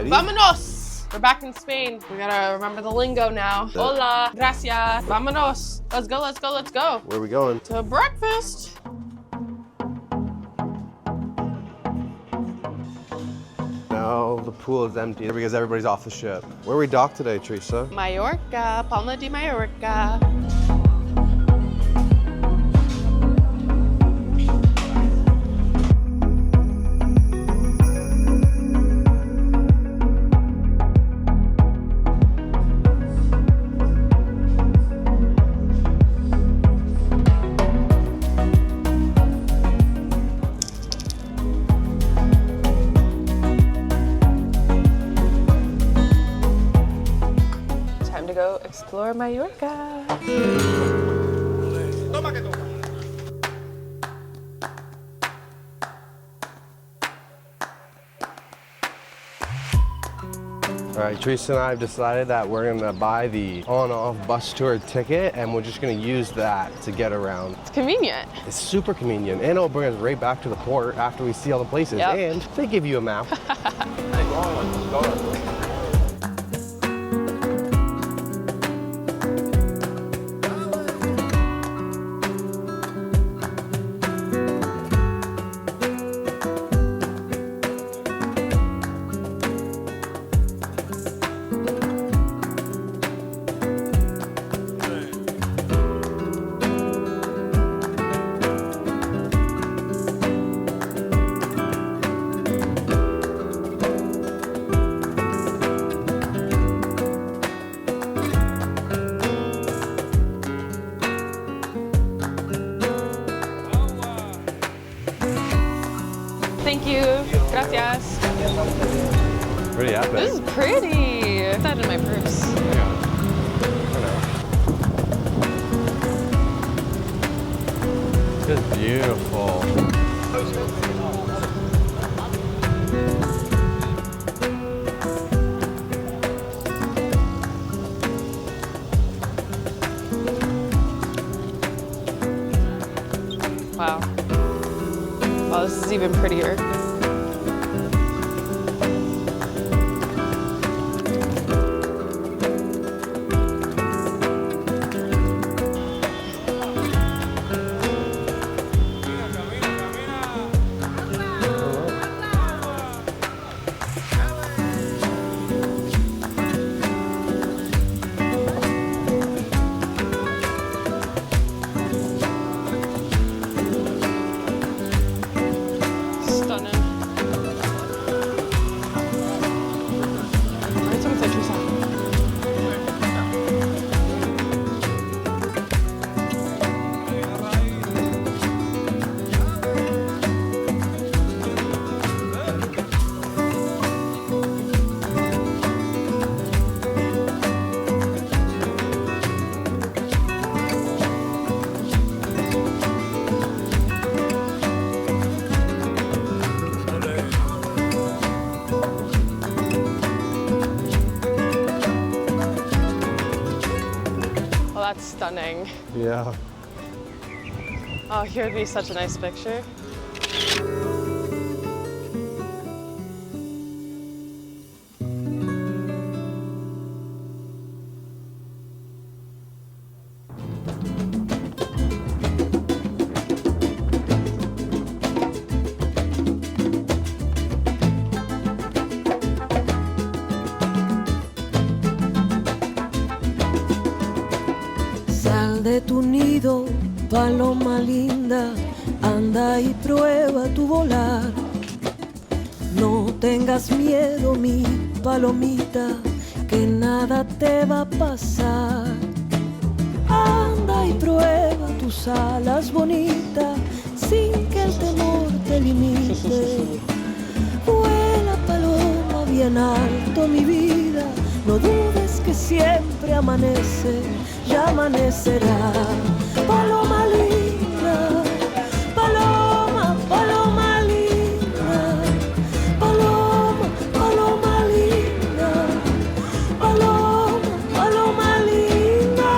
ready? Vámonos! We're back in Spain. We gotta remember the lingo now. Hola, gracias, vámonos. Let's go, let's go, let's go. Where are we going? To breakfast. No, the pool is empty because everybody's off the ship. Where are we docked today, Teresa? Mallorca, Palma de Mallorca. Time to go explore Mallorca. All right, Teresa and I have decided that we're gonna buy the on-off bus tour ticket and we're just gonna use that to get around. It's convenient. It's super convenient and it'll bring us right back to the port after we see all the places. Yep. And they give you a map. Thank you. Gracias. Pretty epic. This is pretty. Put that in my purse. This is beautiful. Wow. Wow, this is even prettier. Stunning. Ahorita me estoy cruzando. Well, that's stunning. Yeah. Oh, here would be such a nice picture. Sal de tu nido, paloma linda, anda y prueba tu volar. No tengas miedo, mi palomita, que nada te va a pasar. Anda y prueba tus alas bonitas, sin que el temor te limite. Vuela paloma bien alto, mi vida, no dudes que siempre amanece, ya amanecerá. Paloma linda, paloma, paloma linda, paloma, paloma linda, paloma, paloma linda.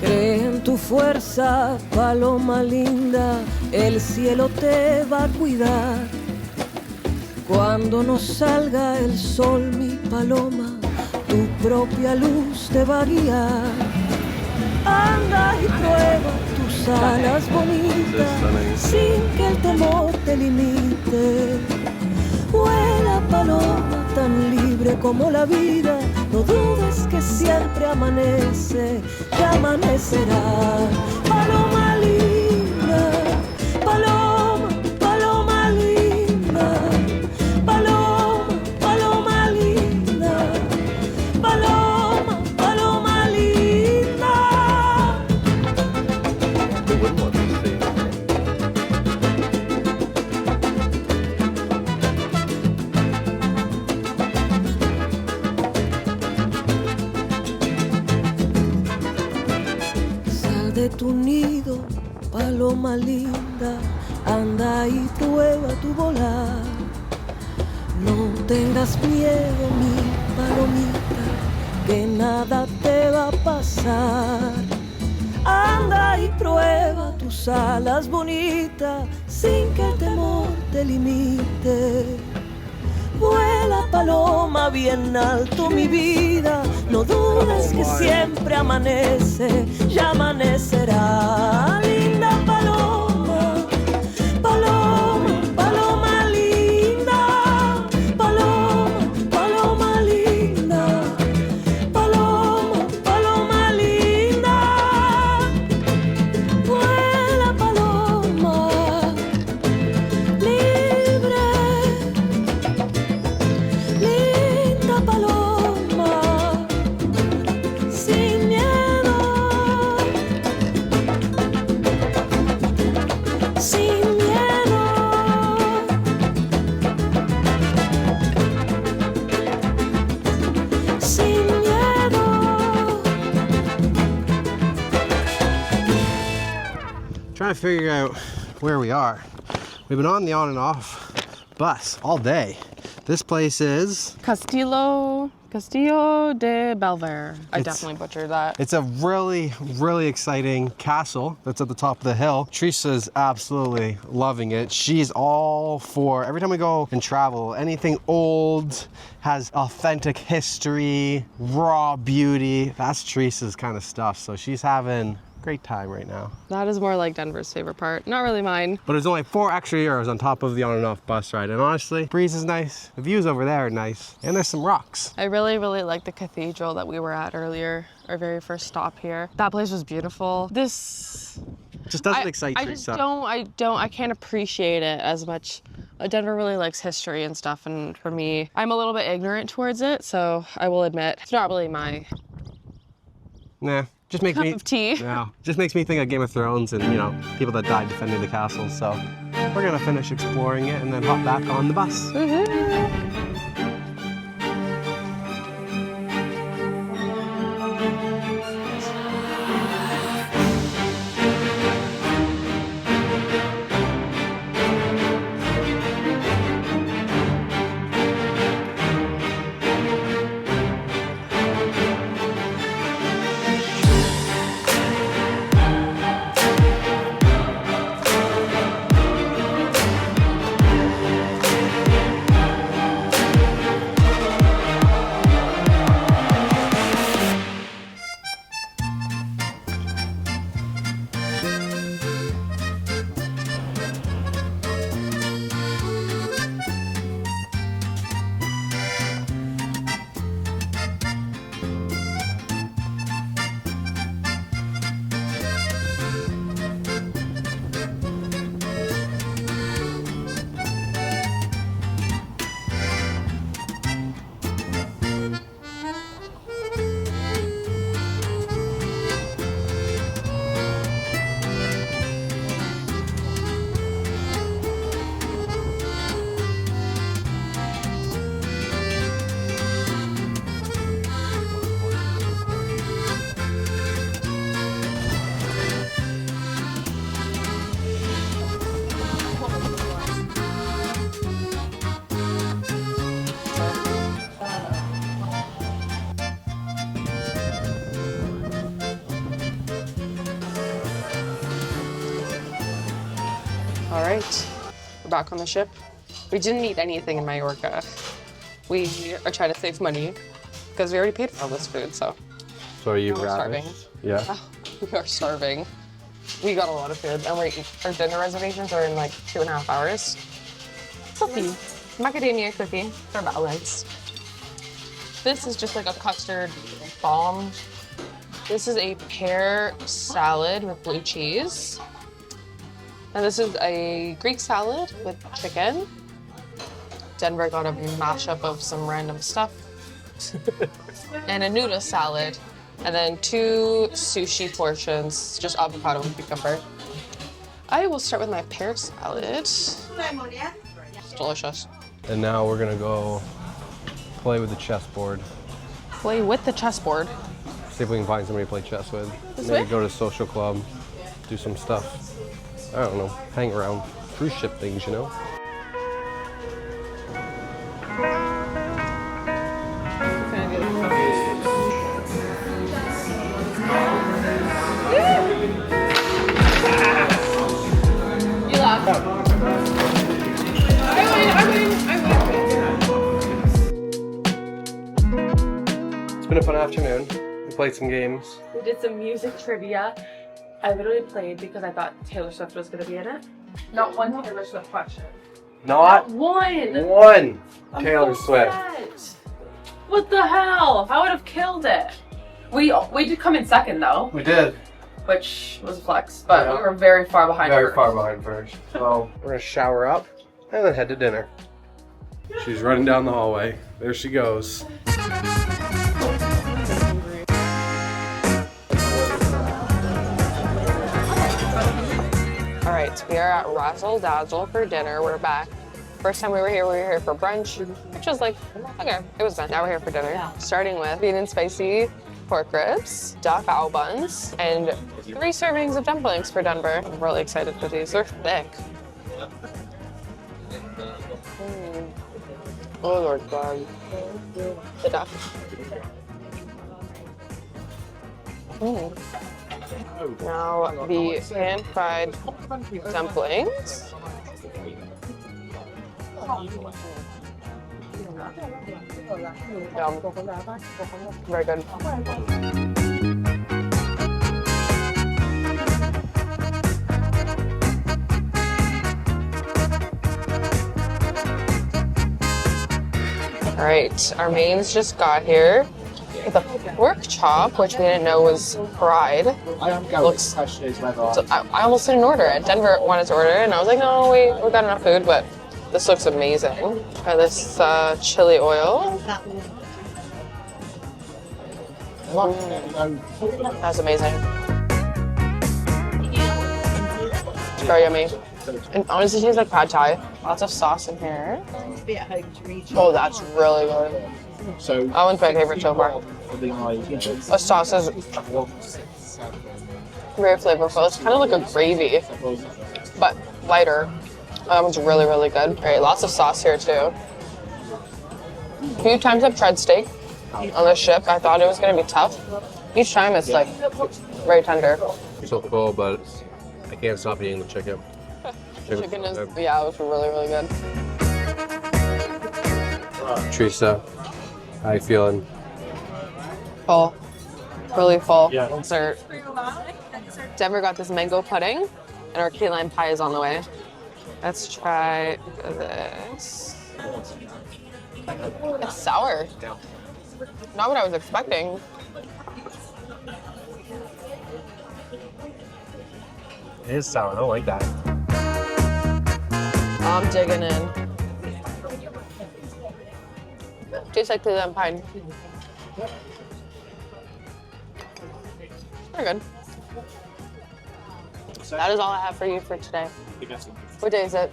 Cree en tu fuerza, paloma linda, el cielo te va a cuidar. Cuando no salga el sol, mi paloma, tu propia luz te va a guiar. Anda y prueba tus alas bonitas, sin que el temor te limite. Vuela, paloma, tan libre como la vida, no dudes que siempre amanece, que amanecerá. Paloma linda, paloma, paloma linda, paloma, paloma linda, paloma, paloma linda. Sal de tu nido, paloma linda, anda y prueba tu volar. No tengas miedo, mi palomita, que nada te va a pasar. Anda y prueba tus alas bonitas, sin que el temor te limite. Vuela, paloma, bien alto, mi vida, no dudes que siempre amanece, ya amanecerá. Linda paloma, paloma, paloma linda, paloma, paloma linda, paloma, paloma linda. Vuela, paloma, libre. Linda paloma, sin miedo, sin miedo. Sin miedo. Trying to figure out where we are. We've been on the on and off bus all day. This place is... Castillo de Bellver. I definitely butchered that. It's a really, really exciting castle that's at the top of the hill. Teresa's absolutely loving it. She's all for, every time we go and travel, anything old, has authentic history, raw beauty. That's Teresa's kind of stuff. So she's having a great time right now. That is more like Denver's favorite part. Not really mine. But there's only 4 extra euros on top of the on and off bus ride. And honestly, breeze is nice. The views over there are nice. And there's some rocks. I really, really like the cathedral that we were at earlier, our very first stop here. That place was beautiful. This Just doesn't excite I Teresa. I can't appreciate it as much. Denver really likes history and stuff, and for me, I'm a little bit ignorant towards it, so I will admit, it's not really my Nah. Just makes cup me, of tea. yeah, just makes me think of Game of Thrones and, you know, people that died defending the castle. So we're gonna finish exploring it and then hop back on the bus. right, we're back on the ship. We didn't eat anything in Mallorca. We are trying to save money because we already paid for all this food, so. So are you We're starving. Yeah. We are starving. We got a lot of food, and our dinner reservations are in like 2.5 hours. Cookie, macadamia cookie for balance. This is just like a custard bomb. This is a pear salad with blue cheese. And this is a Greek salad with chicken. Denver got a mashup of some random stuff. And a noodle salad. And then 2 sushi portions, just avocado and cucumber. I will start with my pear salad. It's delicious. And now we're gonna go play with the chessboard. Play with the chessboard. See if we can find somebody to play chess with. This Maybe way? go to a social club, do some stuff. I don't know, hang around cruise ship things, you know? You laugh. It's been a fun afternoon. We played some games. We did some music trivia. I literally played because I thought Taylor Swift was going to be in it. Not one Taylor Swift question. Not One! one Taylor Swift. Upset. What the hell? I would have killed it. We did come in second though, We did. which was a flex, but Yeah. we were very far behind. Very first. far behind first. So we're gonna shower up and then head to dinner. She's running down the hallway. There she goes. All right, we are at Razzle Dazzle for dinner. We're back. First time we were here for brunch, which was like, okay, it was fun. Now we're here for dinner. Starting with bean and spicy pork ribs, duck bao buns, and 3 servings of dumplings for Denver. I'm really excited for these. They're thick. Oh Lord God. The duck. Now the pan-fried dumplings. Yum. Very good. All right, our mains just got here. The pork chop, which we didn't know was fried. Looks. So I almost didn't order it. Denver wanted to order it, and I was like, no, we got enough food, but this looks amazing. And this chili oil. That's amazing. It's very yummy. And honestly, it tastes like pad thai. Lots of sauce in here. Oh, that's really good. So That one's my favorite so far. The sauce is very flavorful. It's kind of like a gravy, but lighter. That one's really, really good. All right, lots of sauce here too. A few times I've tried steak on the ship. I thought it was going to be tough. Each time it's like very tender. So full, but I can't stop eating the chicken. Chicken is, yeah, it was really, really good. Teresa, how you feeling? Full. Really full. Yeah. Dessert. Denver got this mango pudding, and our key lime pie is on the way. Let's try this. It's sour. Not what I was expecting. It is sour. I don't like that. I'm digging in. Tastes like key lime pie. Very good. That is all I have for you for today. What day is it?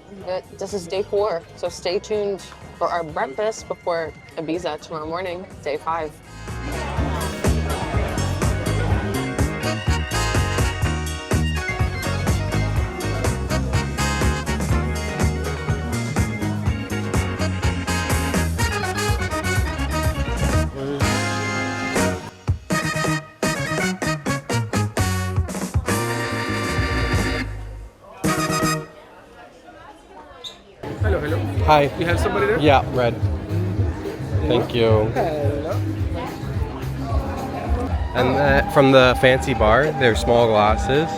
This is day 4, so stay tuned for our breakfast before Ibiza tomorrow morning, day 5. Hi. You have somebody there? Yeah, red. Thank you. Hello. And from the fancy bar, they're small glasses.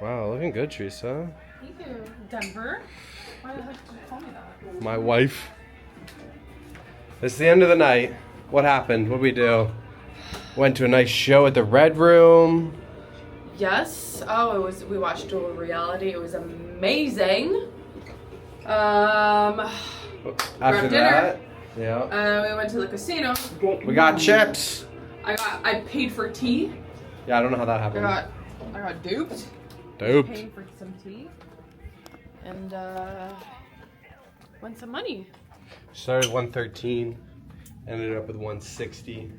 Wow, looking good, Teresa. Thank you. Denver? Why the heck did you call me that? My wife. It's the end of the night. What happened? What did we do? Went to a nice show at the Red Room. Yes. Oh, we watched Dual Reality. It was amazing. After After dinner. that, yeah. We went to the casino. We got chips. I paid for tea. Yeah, I don't know how that I happened. got duped. Duped. Paying for some tea. And won some money. Started 113, ended up with 160.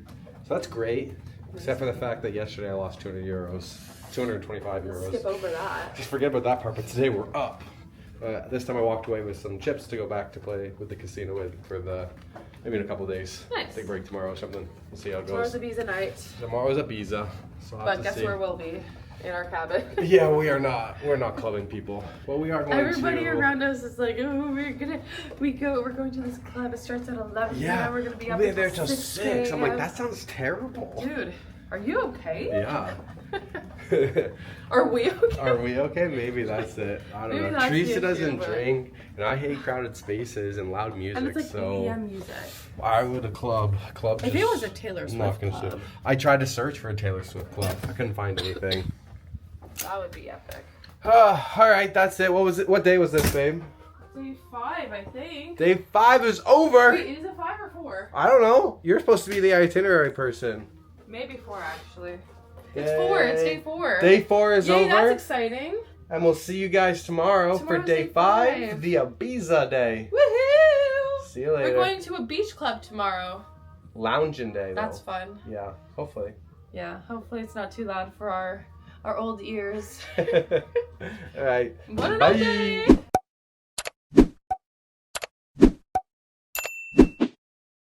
So that's great. Except for the fact that yesterday I lost 200 euros. 225 euros. Skip over that. Just forget about that part, but today we're up. This time I walked away with some chips to go back to play with the casino with for maybe in a couple days. Nice. Take a break tomorrow or something. We'll see how it Tomorrow's goes. Ibiza night. Tomorrow's Ibiza. So I'll have But to guess see. where we'll be? In our cabin. Yeah, we are not. We're not clubbing people. Well, we are going Everybody to. around us is like, oh, we're going to this club. It starts at 11. Yeah, We're gonna be up we're until there till 6. I'm like, a.m. that sounds terrible. Dude, are you okay? Yeah. Are we okay? Are we okay? Maybe that's it. I don't Maybe know. that's the Teresa issue, doesn't but- drink, and I hate crowded spaces and loud music. And it's like so EDM music. I would a club. Club. If just it was a Taylor I'm not Swift gonna club, do. I tried to search for a Taylor Swift club. I couldn't find anything. that would be epic. All right, that's it. What was it? What day was this, babe? Day 5, I think. Day 5 is over. Wait, is it 5 or 4? I don't know. You're supposed to be the itinerary person. Maybe 4, actually. It's 4. It's day 4. Day 4 is Yay, over. that's exciting. And we'll see you guys tomorrow for Tomorrow's day day 5, 5. the Ibiza day. Woohoo! See you later. We're going to a beach club tomorrow. Lounging day, though. That's fun. Yeah, hopefully. Yeah, hopefully it's not too loud for our old ears. All right. Buonanotte! Bye.